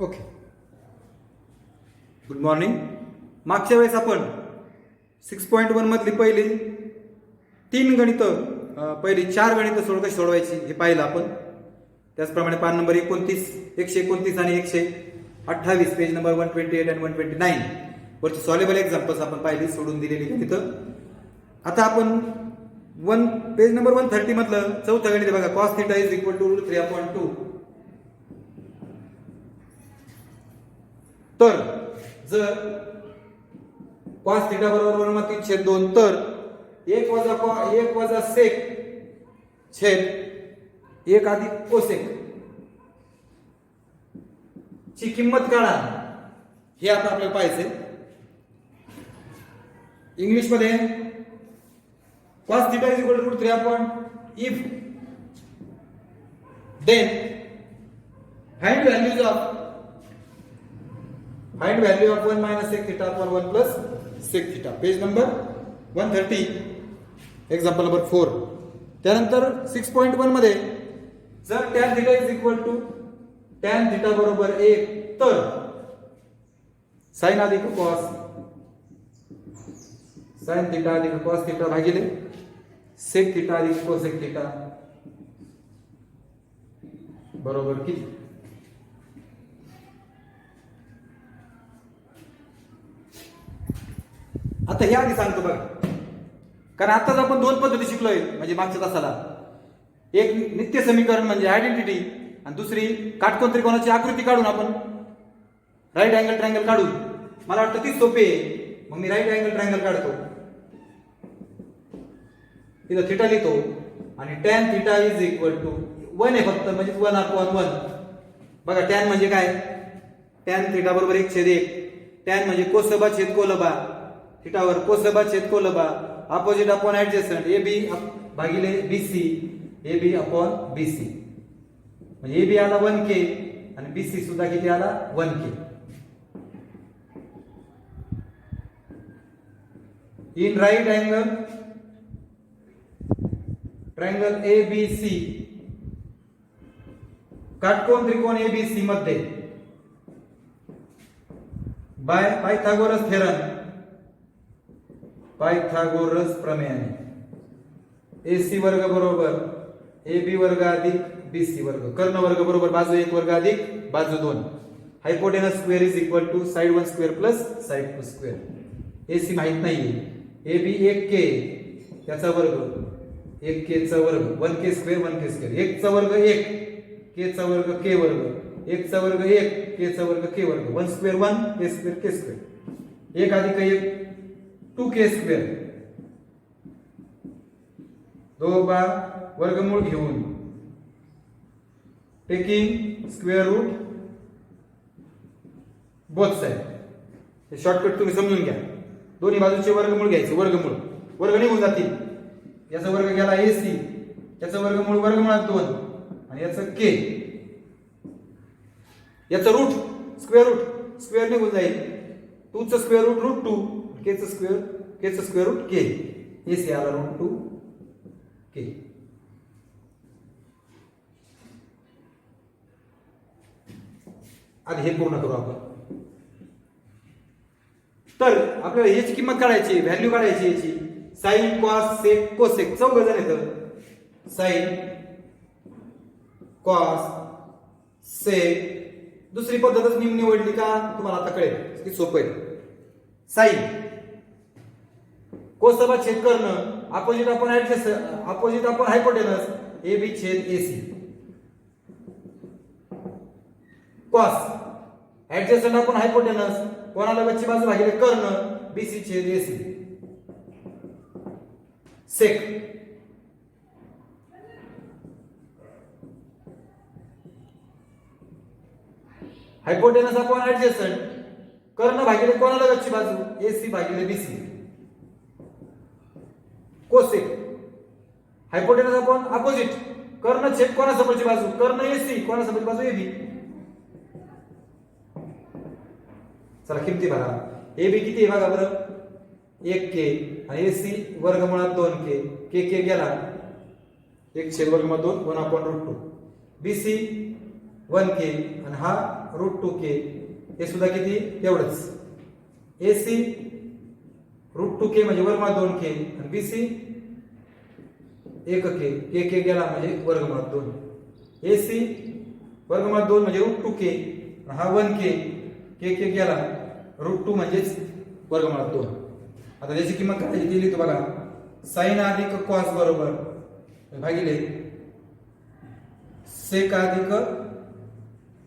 Okay. Good morning. मागच्या वेळेस आपण 6.1 मधली पहिली 3 गणितं पहिली 4 गणितं कशी सोडवायची हे पाहिलं आपण. त्याचप्रमाणे पान नंबर 29, 129 आणि 128 पेज नंबर 128 आणि 129 वरची सॉल्युबल एक्झाम्पल्स आपण पाहिली, सोडून दिलेली गणितं. आता आपण पेज नंबर 130 मधलं चौथं गणित बघा. cos θ is equal to √3/2. तर जर cos θ बरोबर 1/3/2 तर 1 वजा सेक छेद 1 अधिक कोसेक ची किंमत काढा. हे आता आपल्याला पाहायचंय. इंग्लिश मध्ये cos θ is equal to √3/2 if then find value of 1 minus sec theta upon 1 plus sec theta. Page number 130 example number 4. त्यानंतर 6.1 मध्ये जर tan θ is equal to tan θ बरोबर 1 तर sin अधिक cos sin θ अधिक cos θ भागिले sec θ अधिक cosec θ बरोबर किती. आता हे आधी सांगतो बघा, कारण आताच आपण 2 पद्धती शिकलोय. म्हणजे मागच्या तासाला एक नित्य समीकरण म्हणजे आयडेंटिटी आणि दुसरी काटकोन त्रिकोणाची आकृती काढून आपण राईट अँगल ट्रायंगल काढून. मला वाटतं ती सोपी आहे, मग मी राईट अँगल ट्रायंगल काढतो. इथं थिटा लिहितो आणि tan θ इज इक्वल टू 1 आहे फक्त, म्हणजे 1/1. बघा tan म्हणजे काय, tan θ बरोबर 1/1. tan म्हणजे कोसबा छेद कोलबा, थिटावर कोसबा छेद कोलबा, opposite upon adjacent A B भागिले BC, A B upon BC. म्हणजे ए बी आला 1k आणि बीसी सुद्धा किती आला 1k. In right angle triangle ABC काटकोन त्रिकोण ABC मध्ये बाय पायथागोरस प्रमेयाने AC वर्ग बरोबर AB वर्ग अधिक BC वर्ग, कर्ण वर्ग बरोबर बाजू 1 वर्ग अधिक बाजू 2, hypotenuse square is equal to side 1 square plus side 2 square. AC माहित नाहीये. AB 1k त्याचा वर्ग 1k चा वर्ग 1k स्क्वेअर 1k स्क्वेअर, 1 चा वर्ग 1 k चा वर्ग k वर्ग, 1 चा वर्ग 1 k चा वर्ग k वर्ग, 1 square 1 k square k square, 1 अधिक 1 2k स्क्वेअर. दोघा वर्गमूळ घेऊन taking square root both side. हे शॉर्टकट तुम्ही समजून घ्या. दोन्ही बाजूचे वर्गमूळ घ्यायचे. वर्ग निघून जातील. याचा वर्ग गेला AC, याचा वर्गमूळ वर्गमुळात 2 आणि याचा k, याचा रूट स्क्वेअर निघून जाईल. 2 चा स्क्वेअर रूट √2, k चा स्क्वेअर रूट k. AC आला √2k. आधी हे पूर्ण करू आपण. तर आपल्याला याची किंमत काढायची, व्हॅल्यू काढायची याची. साइन कॉस सेक कोसेक चौघ जण येतं. Sine cos sec. दुसरी पद्धतच मी निवडली का तुम्हाला आता कळेल की सोपं आहे. साइन कोसबा छेद कर्ण, अपोजिट अपॉन हायपोटेनस AB छेद AC. Cos adjacent upon hypotenuse, कोणाला वरची बाजू भागिले कर्ण BC छेद AC. Sec hypotenuse upon adjacent, कर्ण भागिले कोणाला वरची बाजू AC भागिले BC. Cosec hypotenuse upon opposite, कर्ण छेद कोणासमोरची बाजू कर्ण AC, कोणासमोरची बाजू AB. चला किमती बघा. AB किती आहे बघा बरं, 1k आणि AC वर्गमुळात 2k, k गेला 1 छेद वर्गमुळात 2 1/√2. BC 1k आणि हा √2k, हे सुद्धा किती तेवढंच. AC √2k म्हणजे वर्गमुळात 2k आणि BC 1k, k गेला म्हणजे वर्गमुळात 2. AC वर्गमुळात 2 म्हणजे √2k, हा 1k, k गेला √2 म्हणजेच वर्गमुळात 2. आता त्याची किंमत काय दिली तो बघा. साइन अधिक कॉस बरोबर भागिले सेक अधिक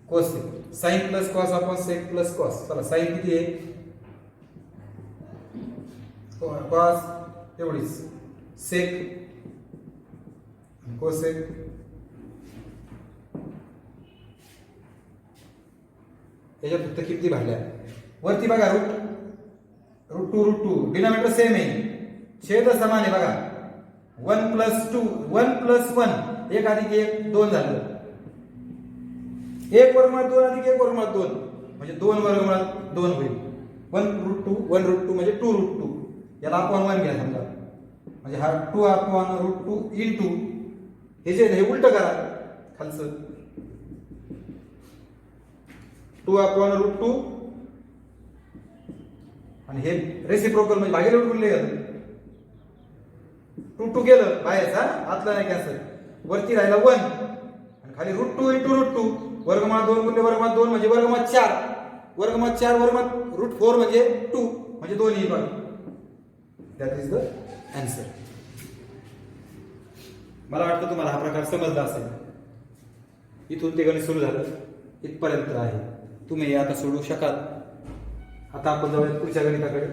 cosec. Sine plus cos upon sec plus cos. चला साइन किती आहे, कॉस तेवढीच, सेक कोसेक याच्यात फक्त किती भागल्या. वरती बघा √2 डिनॉमिनेटर सेम आहे, छेद समान आहे बघा. 1 + 2 1 + 1 1 अधिक 1 2 झालं. 1 वर्गमुळात 2 अधिक 1 वर्गमुळात 2 म्हणजे 2 वर्गमुळात 2 होईल. 1 √2 म्हणजे 2 √2. याला आपण 1 घ्या समजा, म्हणजे हा 2/√2 इंटू हे जे हे उलट करा खालचं, 2/√2 आणि हे रेसिप्रोकल म्हणजे भागिले उलटून गेलं. 2 गेलं बाहेरचा, आतला नाही कॅन्सल. वरती राहिला 1 आणि खाली √2 इंटू √2 वर्गमुळात 2 गुणिले वर्गमुळात 2 म्हणजे वर्गमुळात 4. वर्गमुळात 4 वर्गमुळात √4 म्हणजे 2 म्हणजे 2 येईल बघा. That is the answer. मला वाटतं तुम्हाला हा प्रकार समजला असेल. इथून ते गणित सुरू झालं, इथपर्यंत आहे. तुम्ही आता सोडवू शकाल. आता आपण जाऊया पुढच्या गणिताकडे.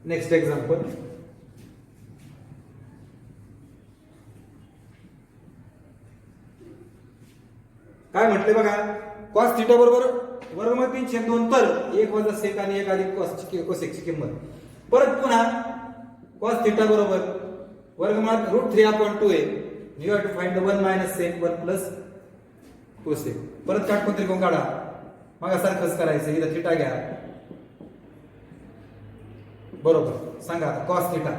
Next example. काय म्हटले बघा, कॉस थिटा बरोबर वर्गमुळात 3/2 तर 1 वजा सेक आणि 1 अधिक कोसेकची किंमत. परत पुन्हा कॉस थिटा बरोबर वर्गमुळात √3/2 आहे. You have to find the 1 - sec 1 + cosec. परत काटकोन त्रिकोण काढा, मग सारखंच करायचं. इथं थिटा घ्या बरोबर. सांगा आता कॉस थिटा.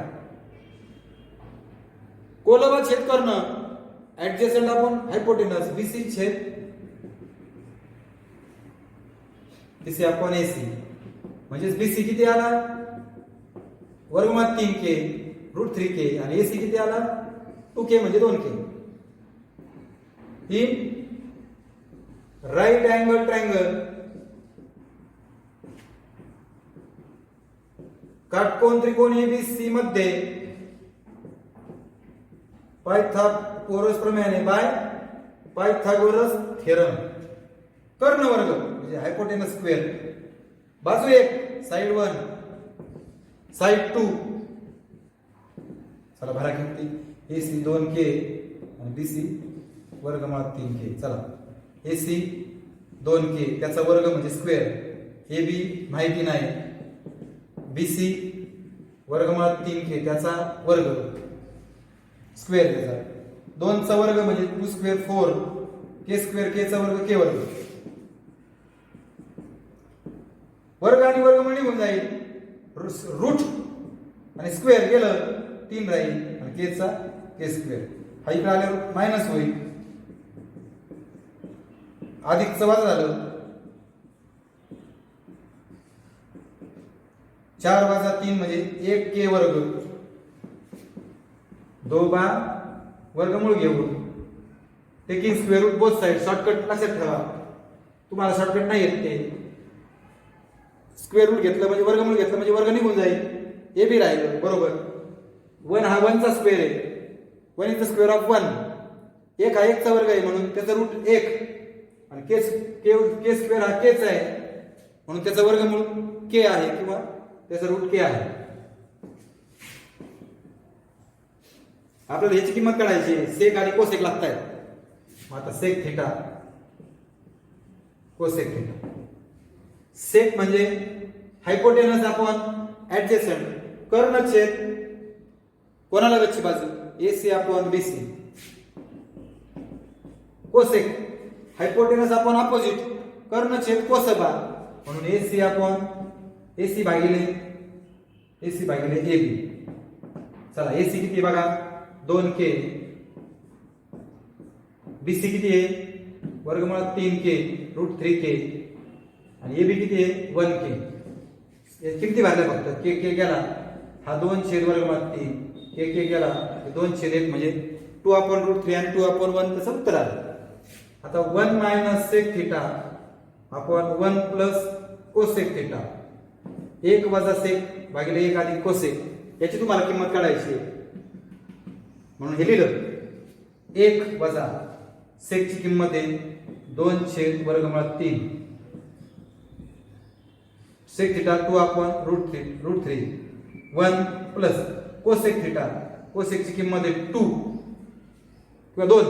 कोलबा छेद कर्ण ऍडजसेंट आपण हायपोटेनस BC छेद BC आपण AC म्हणजे BC किती आला वर्गमुळात 3k √3k आणि AC किती आला 2k म्हणजे 2k. ही राईट अँगल ट्रायंगल काटकोन त्रिकोण ABC मध्ये पायथागोरस प्रमेयाने बाय पायथागोरस थेरम कर्ण वर्ग म्हणजे हायपोटेनस स्क्वेअर. बाजू 1 साइड 1 साइड 2. चला भरा किती. AC 2k आणि BC वर्गमुळात 3k. चला AC 2k त्याचा वर्ग म्हणजे स्क्वेअर. AB माहिती नाही. BC वर्गमुळात 3k त्याचा वर्ग स्क्वेअर त्याचा. 2 चा वर्ग म्हणजे 2² 4 k² k चा वर्ग k वर्ग. वर्ग आणि वर्गमूळ निघून जाईल. रूट आणि स्क्वेअर गेलं 3 राहील आणि k चा k². हा इकडे आल्यावर मायनस होईल. अधिकचं वजा झालं. 4 वजा 3 म्हणजे 1k वर्ग. 2 बा वर्गमूळ घेऊ. Taking square root both side. Shortcut लक्षात ठेवा. तुम्हाला शॉर्टकट नाही येत ते. स्क्वेअर रूट घेतलं म्हणजे वर्गमूळ घेतलं म्हणजे वर्ग निघून जाईल. हे बी राहिलं बरोबर. 1 हा 1 चा स्क्वेअर आहे. 1 इज द स्क्वेअर ऑफ 1. 1 हा 1 चा वर्ग आहे म्हणून त्याचा रूट 1 आणि k स्क्वेअर हा k चा आहे म्हणून त्याचा वर्गमूळ k आहे किंवा त्याचा रूट k आहे. आपल्याला ह्याची किंमत काढायची. सेक आणि कोसेक लागतायत. मग आता सेक थिटा कोसेक थिटा. सेक म्हणजे हायपोटेनस अपॉन ऍडजसेंट कर्ण छेद कोणाला लगतची बाजू AC upon BC. Cosec hypotenuse upon opposite कर्ण छेद कोसबा म्हणून AC अपॉन AC भागिले AB. चला AC किती बघा 2k BC किती आहे वर्गमुळात 3k √3k आणि AB किती आहे 1k. किती भरल्या फक्त k गेला हा 2 वर्गमुळात 3 k गेला 2/1 म्हणजे 2/√3 आणि 2/1 तसं उत्तर आलं. आता 1 - sec theta upon 1 + cosec theta 1 - sec भागिले 1 + cosec याची तुम्हाला किंमत काढायची आहे. म्हणून हे लिहिलं 1 - sec ची किंमत आहे 2/√3 sec theta 2/√3 1 + cosec theta cosec ची किंमत आहे 2 किंवा 2.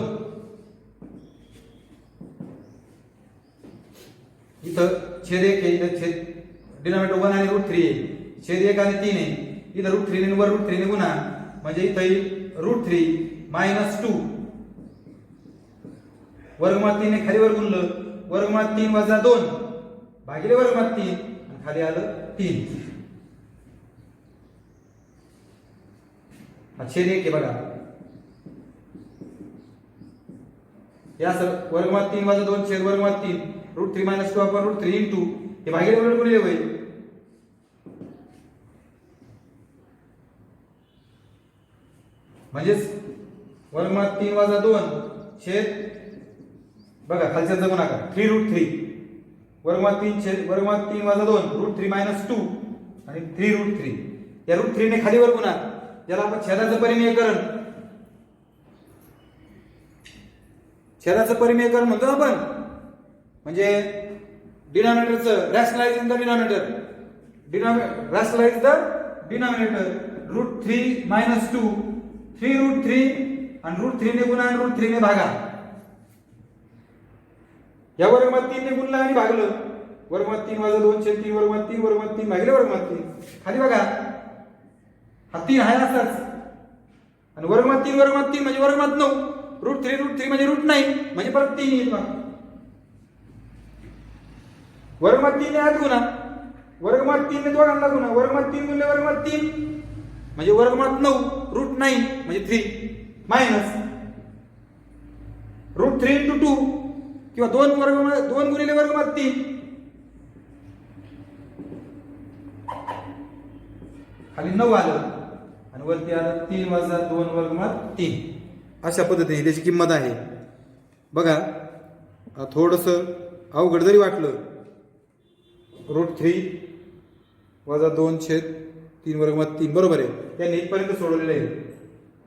इथं छेद 1 आहे इथं छेद डिनॉमिनेटर 1 आणि √3 आहे छेद 1 आणि 3 आहे इथं √3 ने वर √3 ने गुणा म्हणजे इथं येईल √3 - 2 वर्गमुळात 3 ने खाली वर गुणलं वर्गमुळात 3 - 2 भागिले वर्गमुळात 3 आणि खाली आलं 3. हा छेद 1 आहे बघा या वर्गमुळात 3 - 2 छेद वर्गमुळात 3 √3 - 2/√3 इंटू हे भागिले वर गुणिले होईल म्हणजेच वर्गमुळात 3 - 2 छेद बघा खालच्याचा गुणाकार 3√3 वर्गमुळात 3 छेद वर्गमुळात 3 - 2 √3 - 2 आणि 3√3 या √3 ने खाली वर गुणा ज्याला आपण छेदाचं परिमेयकरण म्हणतो आपण म्हणजे डिनॉमिनेटरचं rationalise the denominator rationalise the denominator √3 - 2 3√3 आणि √3 ने गुणा आणि √3 ने भागा या वर्गमुळात 3 ने गुणलं आणि भागलं वर्गमुळात 3 - 2 छेद 3 वर्गमुळात 3 वर्गमुळात 3 भागिले वर्गमुळात 3 खाली बघा हा 3 आहे असाच आणि वर्गमुळात 3 म्हणजे वर्गमुळात 9 √3 म्हणजे √9 म्हणजे परत 3 येईल बघा वर्गमुळात 3 ने आत गुणा वर्गमुळात 3 ने दोघांना गुणा वर्गमुळात 3 गुणले वर्गमुळात 3 म्हणजे वर्गमुळात 9 √9 म्हणजे 3 मायनस √3 × 2 किंवा 2 गुणिले वर्गमुळात 3 खाली 9 आलं आणि वरती आलं 3 - 2 वर्गमुळात 3 अशा पद्धतीने त्याची किंमत आहे बघा. थोडस अवघड जरी वाटलं √3 - 2 छेद 3 वर्गमुळात 3 बरोबर आहे त्यांनी इथपर्यंत सोडवलेलं आहे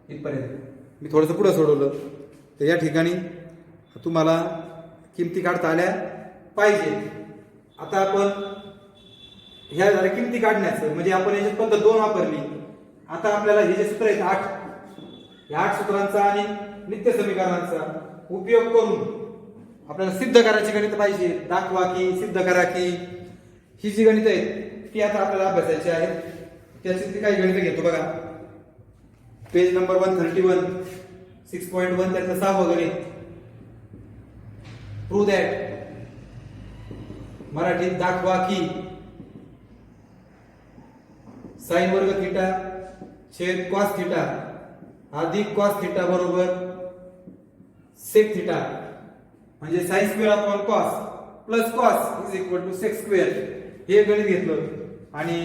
इथपर्यंत मी थोडंसं पुढे सोडवलं तर या ठिकाणी तुम्हाला किमती काढता आल्या पाहिजे. आता आपण ह्या झाल्या किमती काढण्याचं म्हणजे आपण याची पद्धत 2 वापरली. आता आपल्याला हे जे सूत्र आहेत 8 या 8 सूत्रांचा आणि नित्य समीकरणांचा उपयोग करून आपल्याला सिद्ध करायची गणित पाहिजे. दाखवा की सिद्ध करा की ही जी गणित आहेत ती आता आपल्याला अभ्यासायची आहेत. त्याची काही गणित घेतो बघा पेज नंबर 131 6.1 त्याचं 6वं गणित प्रूव्ह दॅट मराठीत दाखवा की साइन वर्ग थिटा छेद कॉस थिटा अधिक कॉस थिटा बरोबर सेक थिटा म्हणजे sine square upon cos plus cos is equal to sec square हे गणित घेतलं आणि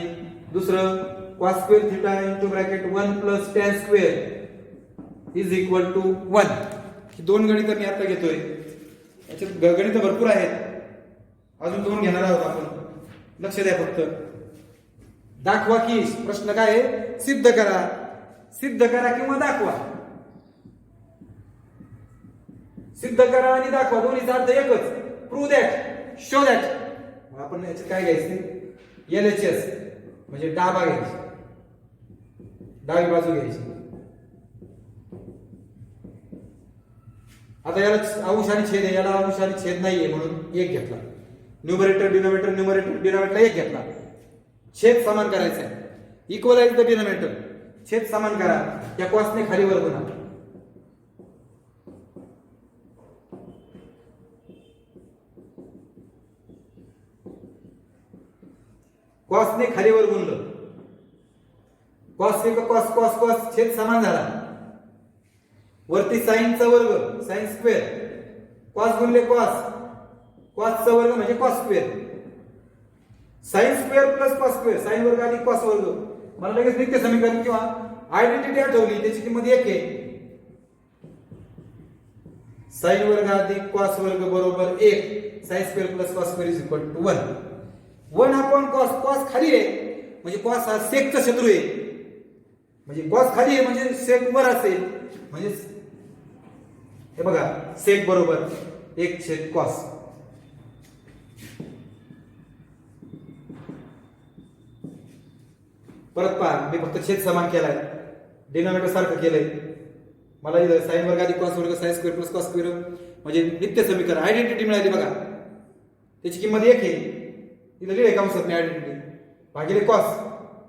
दुसरं cos square theta into bracket 1 + tan square is equal to 1 ही 2 गणितं मी आता घेतोय. याच्यात गणितं भरपूर आहेत अजून 2 घेणार आहोत आपण लक्ष द्या फक्त. दाखवा की प्रश्न काय आहे सिद्ध करा किंवा दाखवा. सिद्ध करा आणि दाखवा दोन्हीचा अर्थ एकच. प्रूव्ह दॅट शो दॅट आपण याच्यात काय घ्यायचं LHS म्हणजे डाबा घ्यायची डावी बाजू घ्यायची. आता याला अंश आणि छेद आहे याला अंश आणि छेद नाहीये म्हणून 1 घेतला. न्यूमरेटर डिनॉमिनेटर 1 घेतला. छेद समान करायचा आहे इक्वलाइज द डिनॉमिनेटर छेद समान करा या कॉसने खाली वर गुणा. कॉसने खाली वर गुणलं कॉस कॉस छेद समान झाला. वरती साइनचा वर्ग साइन स्क्वेअर कॉस गुणिले कॉस, कॉसचा वर्ग म्हणजे cos square, sine square plus cos square, sine वर्ग अधिक कॉस वर्ग. मला लगेच नित्य समीकरण किंवा आयडेंटिटी आठवली, त्याची किंमत 1 आहे. साइन वर्ग अधिक कॉस वर्ग बरोबर 1. Sine square plus cos square is equal to 1. 1 upon cos, cos खाली आहे म्हणजे कॉस हा सेकचा शत्रू आहे, म्हणजे कॉस खाली आहे म्हणजे सेक वर असेल, म्हणजे हे बघा सेक बरोबर 1/cos. परत पहा, मी फक्त छेद समान केलाय, डिनॉमिनेटर सारखं केलंय. मला इथं साइन वर्ग अधिक कॉस वर्ग sine square plus cos square म्हणजे नित्य समीकरण आयडेंटिटी मिळाली बघा, त्याची किंमत 1 आहे. इथं लिहिले कंसात मी आयडेंटिटी भागिले कॉस,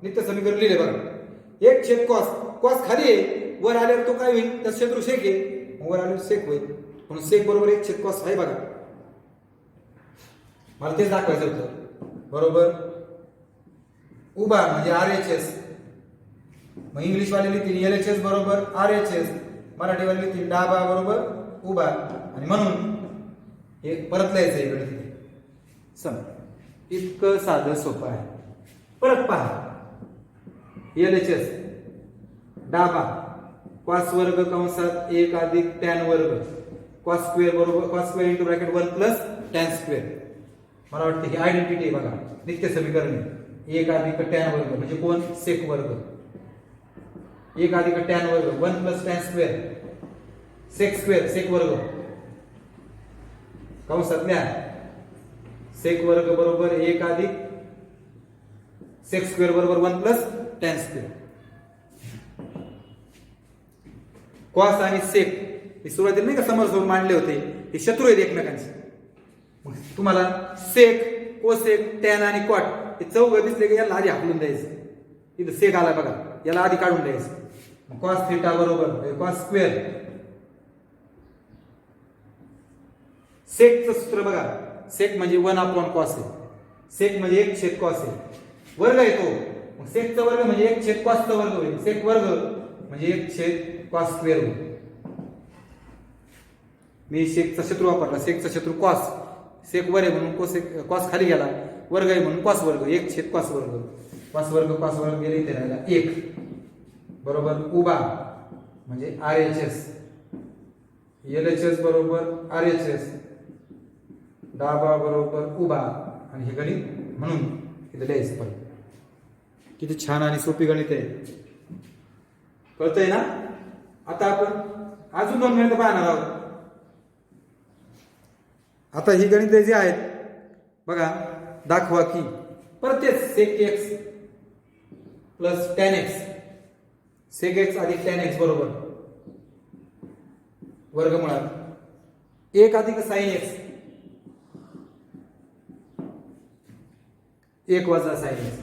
नित्य समीकरण लिहिले बघा 1/cos. कॉस खाली आहे, वर आल्यावर तो काय होईल, तर शत्रू सेक आहे, वर आल्यावर सेक होईल, म्हणून सेक बरोबर 1/cos आहे बघा. मला तेच दाखवायचं होतं. बरोबर उभा म्हणजे RHS, मग इंग्लिश वाले लिहितील LHS बरोबर RHS, मराठी वाले लिहितील डाबा बरोबर उभा, आणि म्हणून हे परत लिहायचं इकडे तिथे. सम इतकं साधं सोपं आहे. परत पहा LHS डाबा कॉस वर्ग कंसात 1 अधिक टॅन वर्ग कॉस स्क्वेअर बरोबर cos square into bracket 1 plus tan square. मला वाटतं ही आयडेंटिटी आहे बघा, नित्य समीकरण आहे. 1 अधिक टॅन वर्ग म्हणजे कोण, सेक वर्ग. 1 अधिक टॅन वर्ग 1 plus tan square sec square, sec वर्ग कंसात लिहा सेक वर्ग बरोबर 1 अधिक सेक स्क्वेअर बरोबर 1 प्लस टॅन स्क्वेअर. कॉस आणि सेक हे सुरुवातीला नाही का समोर मांडले होते, हे शत्रू आहेत एकमेकांचे. मग तुम्हाला सेक, कोसेक, टॅन आणि कॉट हे चौघ दिसले की याला आधी हाकलून द्यायचं. इथं सेक आला बघा, याला आधी काढून द्यायचं. कॉस थीटा बरोबर कॉस स्क्वेअर. सेकचं सूत्र बघा, सेक म्हणजे 1 अपॉन कॉस आहे, सेक म्हणजे 1/cos आहे, वर्ग येतो, मग सेकचा वर्ग म्हणजे 1/cosचा वर्ग होईल, सेक वर्ग म्हणजे 1/cos स्क्वेअर होईल. मी सेकचा शत्रू वापरला, सेकचा शत्रू कॉस, सेक वर आहे म्हणून कॉस खाली गेला, वर्ग आहे म्हणून कॉस वर्ग, 1/cos वर्ग, कॉस वर्ग गेले इथे राहिला 1 बरोबर उभा म्हणजे RHS, LHS बरोबर RHS, डाबा बरोबर उभा, आणि हे गणित म्हणून इथे लिहायचं. परत किती छान आणि सोपी गणित आहे, कळतंय ना. आता आपण अजून 2 मिनिटं पाहणार आहोत. आता ही गणिते जी आहेत बघा, दाखवा की परत तेच sec x plus tan x, sec x अधिक टॅन एक्स बरोबर वर्गमुळात 1 अधिक साइन एक्स 1 वजा साइन एक्स.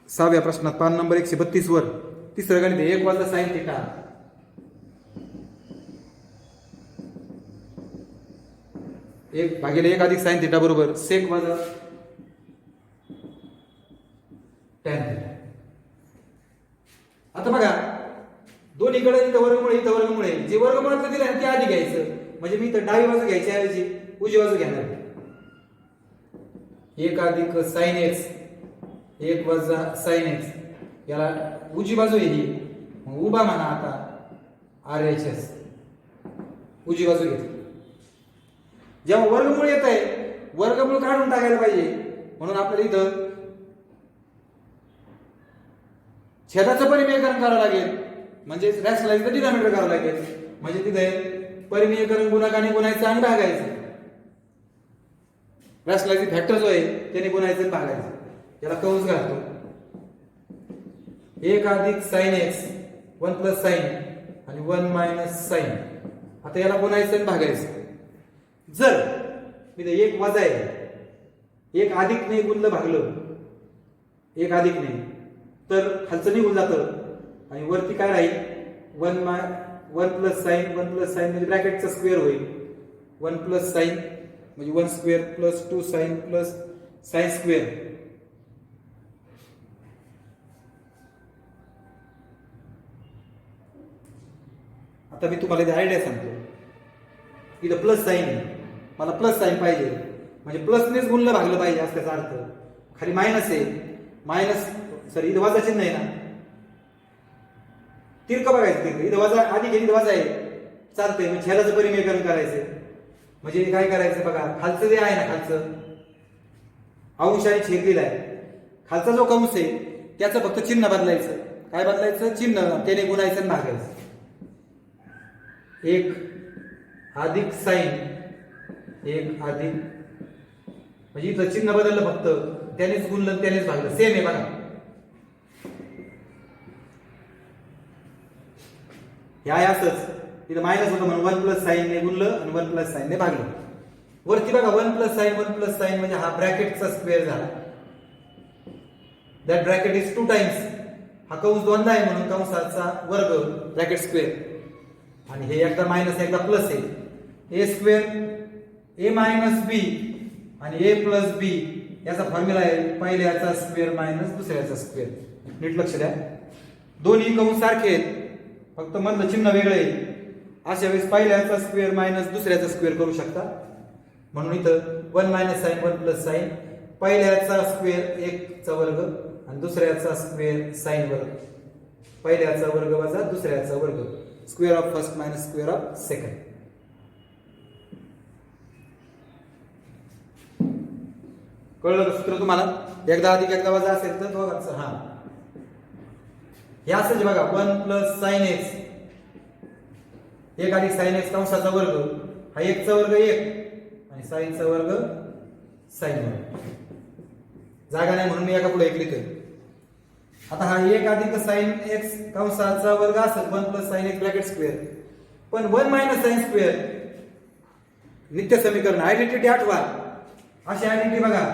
सहाव्या प्रश्नात पान नंबर 132 वर तिसरं गणित 1 वजा साइन थिटा. एक भागिले 1 अधिक साइन थिटा बरोबर सेक वजा टॅन थिटा. आता बघा दोन्हीकडे इथं वर्गमुळे जे वर्गमुळातलं दिलं ना ते आधी घ्यायचं, म्हणजे मी इथं डावी बाजू घ्यायची ऐवजी उजवी बाजू घेणार. 1 अधिक साइन एक्स 1 वजा साइन एक्स, याला उजवी बाजू आहे ही, मग उभा म्हणा आता RHS, उजवी बाजू घेतली. जेव्हा वर्गमूळ येत आहे वर्गमूळ काढून टाकायला पाहिजे, म्हणून आपल्याला इथं छेदाचं परिमेयकरण करावं लागेल, म्हणजे रॅशनलाइजचं डिनॉमिनेटर करावं लागेल, म्हणजे तिथे परिमेयकरण गुणाकाने गुणायचं आणि भागायचं. रॅशनलाइज फॅक्टर जो आहे त्याने गुणायचं आणि भागायचं, याला कंस घालतो. 1 अधिक साइन एक्स 1 प्लस साइन आणि 1 मायनस साइन. आता याला गुणायचं आणि भागायचं. जर इथे 1 वजा आहे, 1 अधिक नाही गुणलं भागलं, 1 अधिक नाही तर खालचं निघून जातं आणि वरती काय राहील 1 प्लस साइन 1 प्लस साइन म्हणजे ब्रॅकेटचा स्क्वेअर होईल 1 प्लस साइन म्हणजे 1 square plus 2 sine plus sine square. आता मी तुम्हाला आयडिया सांगतो. इथं प्लस साइन आहे, मला प्लस साइन पाहिजे म्हणजे प्लसनेच गुणलं भागलं पाहिजे असं त्याचा अर्थ. खाली मायनस आहे, मायनस सॉरी इथं वजा चिन्ह आहे ना, तिरकं बघायचं तिरकं. इथं वजा आधी गेली वजा आहे चालतंय, म्हणजे छेदाचं परिमेयकरण करायचं. म्हणजे काय करायचं बघा, खालचं जे आहे ना, खालचं अंश आणि छेद दिलाय, खालचा जो कंस आहे त्याचं फक्त चिन्ह बदलायचं. काय बदलायचं? चिन्ह. त्याने गुणायचं आणि भागायचं. 1 अधिक साइन 1 अधिक, म्हणजे इथं चिन्ह बदललं फक्त, त्यानेच गुणलं त्यानेच भागलं. सेम आहे बघा. हे आहे असंच. इथं मायनस होतं म्हणून 1 प्लस साइन ने गुणलं आणि 1 प्लस साइन ने भागलं. वरती बघा 1 प्लस साइन म्हणजे हा ब्रॅकेटचा स्क्वेअर झाला. That bracket is 2 times. हा कंस दोनदा आहे म्हणून कंसाचा वर्ग ब्रॅकेट स्क्वेअर. आणि हे एकदा मायनस एकदा प्लस आहे. ए स्क्वेअर ए मायनस बी आणि ए प्लस बी याचा फॉर्म्युला आहे पहिल्याचा स्क्वेअर मायनस दुसऱ्याचा स्क्वेअर. नीट लक्ष द्या. दोन्ही कंस सारखे आहेत, फक्त मधलं चिन्ह वेगळं आहे. अशा वेळेस पहिल्याचा स्क्वेअर मायनस दुसऱ्याचा स्क्वेअर करू शकता. म्हणून इथं 1 मायनस साइन 1 प्लस साइन, पहिल्याचा स्क्वेअर 1 चा वर्ग आणि दुसऱ्याचा स्क्वेअर साइन वर्ग. पहिल्याचा वर्ग वजा दुसऱ्याचा वर्ग. Square of first minus square of second. कळलं का सूत्र तुम्हाला? एकदा अधिक एकदा वजा असेल तर दोघांचं. हा हे असंच बघा. 1 प्लस साइन एक्स 1 अधिक साइन एक्स कंसाचा वर्ग. हा 1 चा वर्ग 1 आणि साइनचा वर्ग साइन वर्ग. जागा नाही म्हणून मी एका पुढे 1 लिहितोय. आता हा 1 अधिक साइन एक्स कंसाचा वर्ग असेल 1 plus sine x bracket square. पण 1 मायनस साइन स्क्वेअर नित्य समीकरण आयडेंटिटी आठवा. अशी आयडेंटिटी बघा.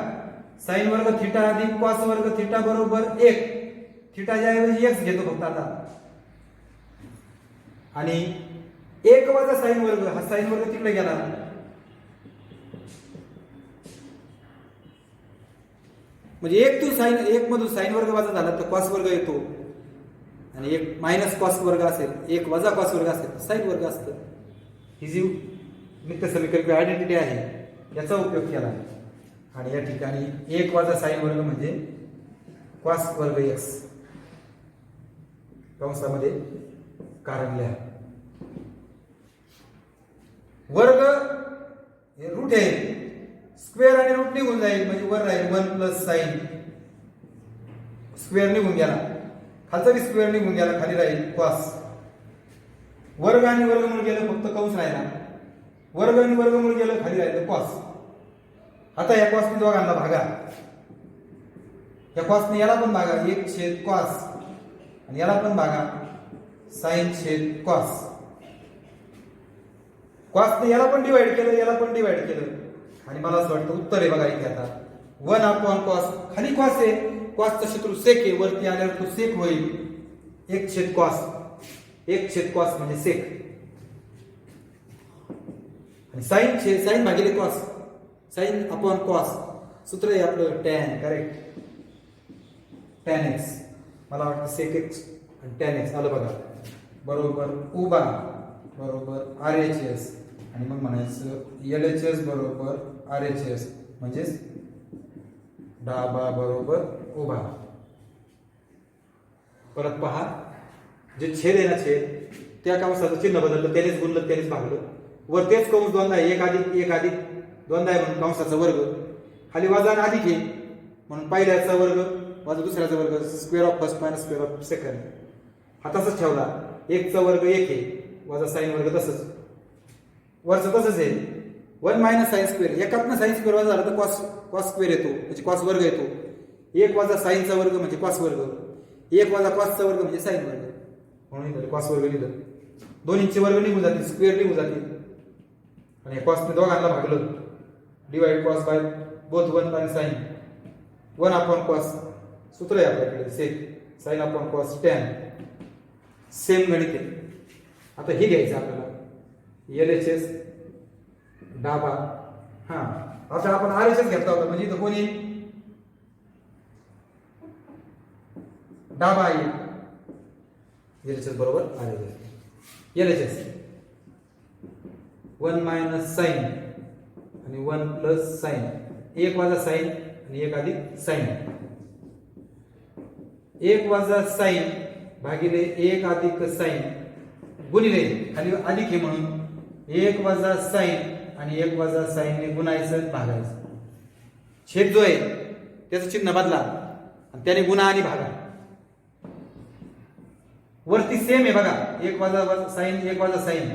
साइन वर्ग थिटा अधिक कॉस वर्ग थिटा बरोबर 1. थिटाच्या ऐवजी x घेतो फक्त आता. आणि 1 वजा साइन वर्ग, हा साइन वर्ग तिकडे गेला. म्हणजे 1 मधून साइन वर्ग वजा झाला तर कॉस वर्ग येतो. आणि 1 मायनस कॉस वर्ग असेल, 1 वजा कॉस वर्ग असेल साइन वर्ग असतं. ही जी नित्य समीकरण आयडेंटिटी आहे याचा उपयोग केला. आणि या ठिकाणी 1 वजा साइन वर्ग म्हणजे कॉस वर्ग x कंसामध्ये कारण लिहा. वर्ग हे रूट आहे, स्क्वेअर आणि रूट निघून जाईल म्हणजे वर राहील 1 प्लस साइन. स्क्वेअर निघून गेला, खालचा बी स्क्वेअर निघून गेला, खाली राहील कॉस. वर्ग आणि वर्गमूळ गेलं फक्त कंस राहिला. वर्ग आणि वर्गमूळ गेलं खाली राहिलं कॉस. आता या कॉसने दोघांना भागा. या कॉसने याला पण भागा 1 छेद कॉस आणि याला पण भागा साइन छेद कॉस. कॉसने याला पण डिवाइड केलं, याला पण डिवाइड केलं. आणि मला असं वाटतं उत्तर आहे बघा इथे. आता 1 अपॉन कॉस, खाली कॉस आहे, कॉसचा शत्रू सेक आहे, वरती आल्यावर तो सेक होईल 1 छेद कॉस. 1 छेद कॉस म्हणजे सेक. आणि साइन भागिले कॉस, साइन अपॉन कॉस. सूत्र आहे आपलं टॅन. करेक्ट. Tan x. मला वाटतं सेक एक्स आणि टॅन एक्स आलं बघा. बरोबर उभा बरोबर RHS आणि मग म्हणायचं LHS बरोबर RHS म्हणजेच डाबा बरोबर उभा. परत पहा, जे छेद आहे ना, छेद त्या कंसाचं चिन्ह बदललं, त्यानेच गुणलं त्यानेच भागलं. वर तेच कंस दोनदा आहे, 1 अधिक दोनदा आहे म्हणून कंसाचा वर्ग. खाली वजा आणि अधिक आहे म्हणून पहिल्याचा वर्ग वजा दुसऱ्याचा वर्ग. Square of first minus square of second. हा तसंच ठेवला. 1 चा वर्ग 1 आहे वजा साइन वर्ग तसंच. वरचं तसंच आहे 1 मायनस साइन स्क्वेअर. एकातनं साइन स्क्वेअर वजा झाला तर कॉस स्क्वेअर येतो म्हणजे कॉस वर्ग येतो. 1 वजा साइनचा वर्ग म्हणजे कॉस वर्ग. 1 वजा कॉसचा वर्ग म्हणजे साइन वर्ग. म्हणून कॉस वर्ग लिहिलं. दोन्हीचे वर्ग निघून जातील, स्क्वेअर निघून जातील. आणि कॉसने दोघांना भागलं. Divide cos by both 1 minus sine. 1 upon cos. सूत्र आहे आपल्याकडे sec sine upon cos tan. Same गणित आहे. आता हे घ्यायचं आपल्याला LHS डाबा हा आता आपण RHS घेतला होता म्हणजे इथं कोणी डाबा आहे LHS बरोबर RHS LHS 1 मायनस साइन आणि 1 प्लस साइन, 1 वजा साइन आणि 1 अधिक साइन, 1 वजा साइन भागिले 1 अधिक साइन गुणिले खाली अधिक आहे म्हणून 1 वजा साइन आणि 1 वजा साइन ने गुणायचं भागायचं. छेद जो आहे त्याचं चिन्ह बदला आणि त्याने गुणा आणि भागा. वरती सेम आहे बघा, 1 वजा साइन 1 वजा साइन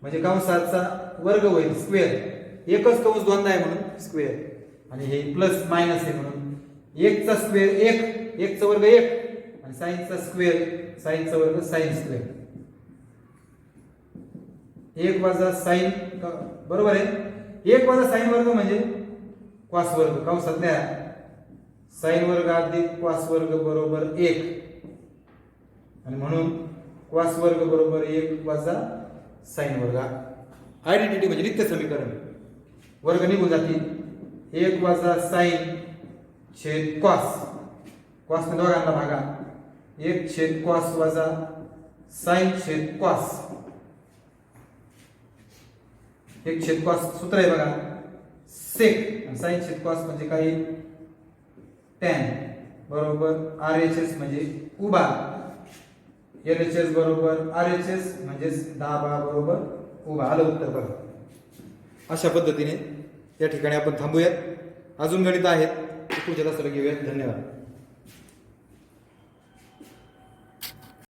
म्हणजे कंसाचा वर्ग होईल स्क्वेअर, एकच कंस दोनदा आहे म्हणून स्क्वेअर आणि हे प्लस मायनस आहे म्हणून 1 चा स्क्वेअर 1, 1 चा वर्ग 1 आणि साइन चा स्क्वेअर साइन चा वर्ग साइन स्क्वेअर. 1 वजा साइन बरोबर आहे, 1 वजा साइन वर्ग म्हणजे कॉस वर्ग कंसात द्या साइन वर्ग अधिक कॉस वर्ग बरोबर 1 आणि म्हणून कॉस वर्ग बरोबर 1 वजा साइन वर्ग. आयडेंटिटी म्हणजे नित्य समीकरण, वर्ग निघून जातील. 1 वजा साइन छेद कॉस, कॉस ने दोघांना भागा, 1 छेद कॉस वजा साइन छेद कॉस, 1 छेद कॉस सूत्र आहे बघा सेक आणि साइन छेद कॉस म्हणजे काही टॅन बरोबर RHS म्हणजे उभा, LHS बरोबर RHS म्हणजे डाबा बरोबर उभा. आलं उत्तर बघा. अशा पद्धतीने या ठिकाणी आपण थांबूयात. अजून गणित आहेत पुढच्या तासाला घेऊयात. धन्यवाद.